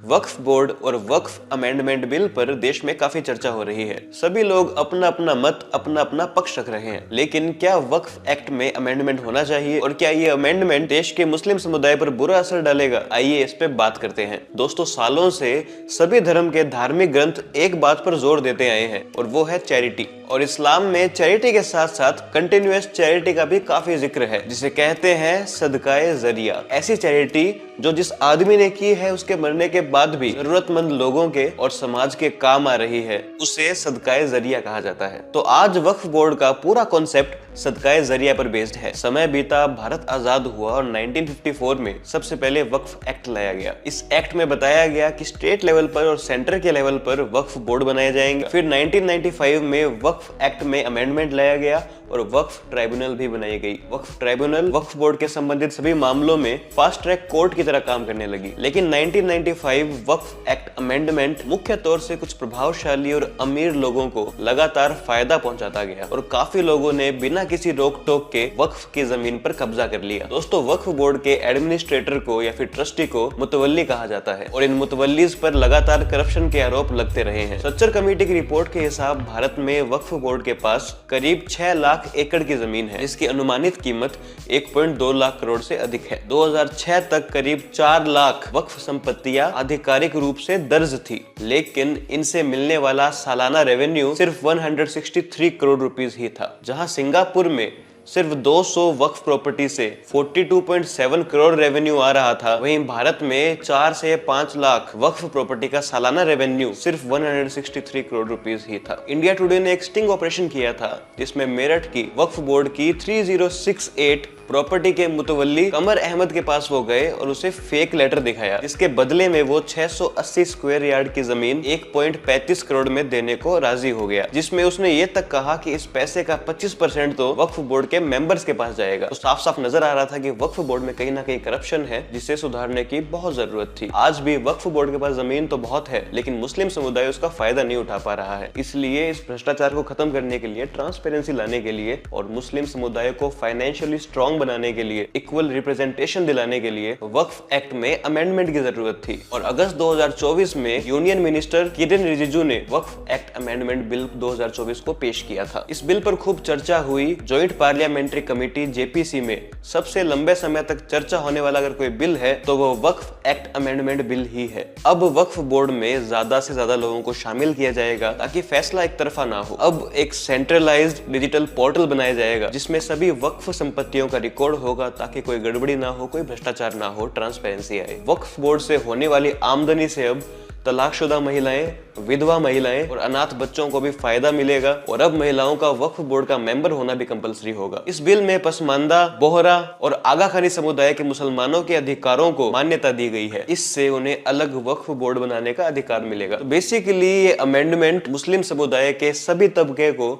वक्फ board और वक्फ amendment bill पर देश में काफी चर्चा हो रही है। सभी लोग अपना अपना मत, अपना अपना पक्ष रख रहे हैं, लेकिन क्या वक्फ एक्ट में अमेंडमेंट होना चाहिए और क्या ये अमेंडमेंट देश के मुस्लिम समुदाय पर बुरा असर डालेगा? आइए इस पे बात करते हैं। दोस्तों, सालों से सभी धर्म के धार्मिक ग्रंथ एक बात पर जोर देते आए हैं और वो है चैरिटी। और इस्लाम में चैरिटी के साथ साथ कंटिन्यूअस चैरिटी का भी काफी जिक्र है, जिसे कहते हैं सदकाए जरिया। ऐसी चैरिटी जो जिस आदमी ने की है उसके मरने के बाद भी जरूरतमंद लोगों के और समाज के काम आ रही है, उसे सदकाए जरिया कहा जाता है। तो आज वक्फ बोर्ड का पूरा कॉन्सेप्ट सदकाए जरिया पर बेस्ड है। समय बीता, भारत आजाद हुआ और 1954 में सबसे पहले वक्फ एक्ट लाया गया। इस एक्ट में बताया गया कि स्टेट लेवल पर और सेंटर के लेवल पर वक्फ बोर्ड बनाए जाएंगे। फिर 1995 में वक्फ एक्ट में अमेंडमेंट लाया गया और वक्फ ट्राइब्यूनल भी बनाई गई। वक्फ ट्राइब्यूनल वक्फ बोर्ड के संबंधित सभी मामलों में फास्ट ट्रैक कोर्ट की तरह काम करने लगी। लेकिन 1995 वक्फ एक्ट अमेंडमेंट मुख्य तौर से कुछ प्रभावशाली और अमीर लोगों को लगातार फायदा पहुंचाता गया और काफी लोगों ने बिना किसी रोक टोक के वक्फ की जमीन पर कब्जा कर लिया। दोस्तों, वक्फ बोर्ड के एडमिनिस्ट्रेटर को या फिर ट्रस्टी को मुतवल्ली कहा जाता है और इन मुतवल्लीज पर लगातार करप्शन के आरोप लगते रहे हैं। सच्चर कमेटी की रिपोर्ट के हिसाब भारत में वक्फ बोर्ड के पास करीब 6 लाख एकड़ की जमीन है, जिसकी अनुमानित कीमत 1.2 लाख करोड़ से अधिक है। 2006 तक करीब 4 लाख वक्फ संपत्तियां आधिकारिक रूप से दर्ज थी, लेकिन इनसे मिलने वाला सालाना रेवेन्यू सिर्फ 163 करोड़ रुपीस ही था। जहां सिंगापुर में सिर्फ 200 वक्फ प्रॉपर्टी से 42.7 करोड़ रेवेन्यू आ रहा था, वहीं भारत में 4 से 5 लाख वक्फ प्रॉपर्टी का सालाना रेवेन्यू सिर्फ 163 करोड़ रुपीस ही था। इंडिया टुडे ने एक स्टिंग ऑपरेशन किया था, जिसमें मेरठ की वक्फ बोर्ड की 3068 प्रॉपर्टी के मुतवल्ली कमर अहमद के पास वो गए और उसे फेक लेटर दिखाया, जिसके बदले में वो 680 स्क्वायर यार्ड की जमीन 1.35 करोड़ में देने को राजी हो गया, जिसमें उसने ये तक कहा कि इस पैसे का 25% तो वक्फ बोर्ड के मेंबर्स के पास जाएगा। तो साफ साफ नजर आ रहा था कि वक्फ बोर्ड में कहीं ना कहीं करप्शन है, जिसे सुधारने की बहुत जरूरत थी। आज भी वक्फ बोर्ड के पास जमीन तो बहुत है, लेकिन मुस्लिम समुदाय उसका फायदा नहीं उठा पा रहा है। इसलिए इस भ्रष्टाचार को खत्म करने के लिए, ट्रांसपेरेंसी लाने के लिए और मुस्लिम समुदाय को फाइनेंशियली स्ट्रॉन्ग बनाने के लिए, इक्वल रिप्रेजेंटेशन दिलाने के लिए वक्फ एक्ट में अमेंडमेंट की जरूरत थी। और अगस्त 2024 में यूनियन मिनिस्टर किरेन रिजिजू ने वक्फ एक्ट अमेंडमेंट बिल 2024 को पेश किया था। इस बिल पर खूब चर्चा हुई। जॉइंट पार्लियामेंट्री कमेटी जेपीसी में सबसे लंबे समय तक चर्चा होने वाला अगर कोई बिल है तो वो वक्फ एक्ट अमेंडमेंट बिल ही है। अब वक्फ बोर्ड में ज्यादा से ज्यादा लोगों को शामिल किया जाएगा ताकि फैसला एक तरफा ना हो। अब एक सेंट्रलाइज्ड डिजिटल पोर्टल बनाया जाएगा, जिसमें सभी वक्फ संपत्तियों का रिकॉर्ड होगा, ताकि कोई गड़बड़ी ना हो, कोई भ्रष्टाचार ना हो, ट्रांसपेरेंसी आए। वक्फ बोर्ड से होने वाली आमदनी से अब तलाकशुदा महिलाएं, विधवा महिलाएं और अनाथ बच्चों को भी फायदा मिलेगा और अब महिलाओं का वक्फ बोर्ड का मेंबर होना भी कंपलसरी होगा। इस बिल में पसमानदा, बोहरा और आगा खानी समुदाय के मुसलमानों के अधिकारों को मान्यता दी गई है। इससे उन्हें अलग वक्फ बोर्ड बनाने का अधिकार मिलेगा। तो बेसिकली ये अमेंडमेंट मुस्लिम समुदाय के सभी तबके को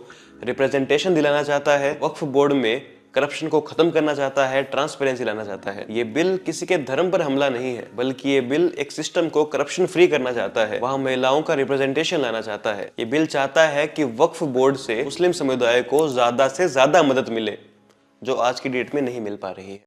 रिप्रेजेंटेशन दिलाना चाहता है, वक्फ बोर्ड में करप्शन को खत्म करना चाहता है, ट्रांसपेरेंसी लाना चाहता है। ये बिल किसी के धर्म पर हमला नहीं है, बल्कि ये बिल एक सिस्टम को करप्शन फ्री करना चाहता है, वहां महिलाओं का रिप्रेजेंटेशन लाना चाहता है। ये बिल चाहता है कि वक्फ बोर्ड से मुस्लिम समुदाय को ज्यादा से ज्यादा मदद मिले, जो आज की डेट में नहीं मिल पा रही है।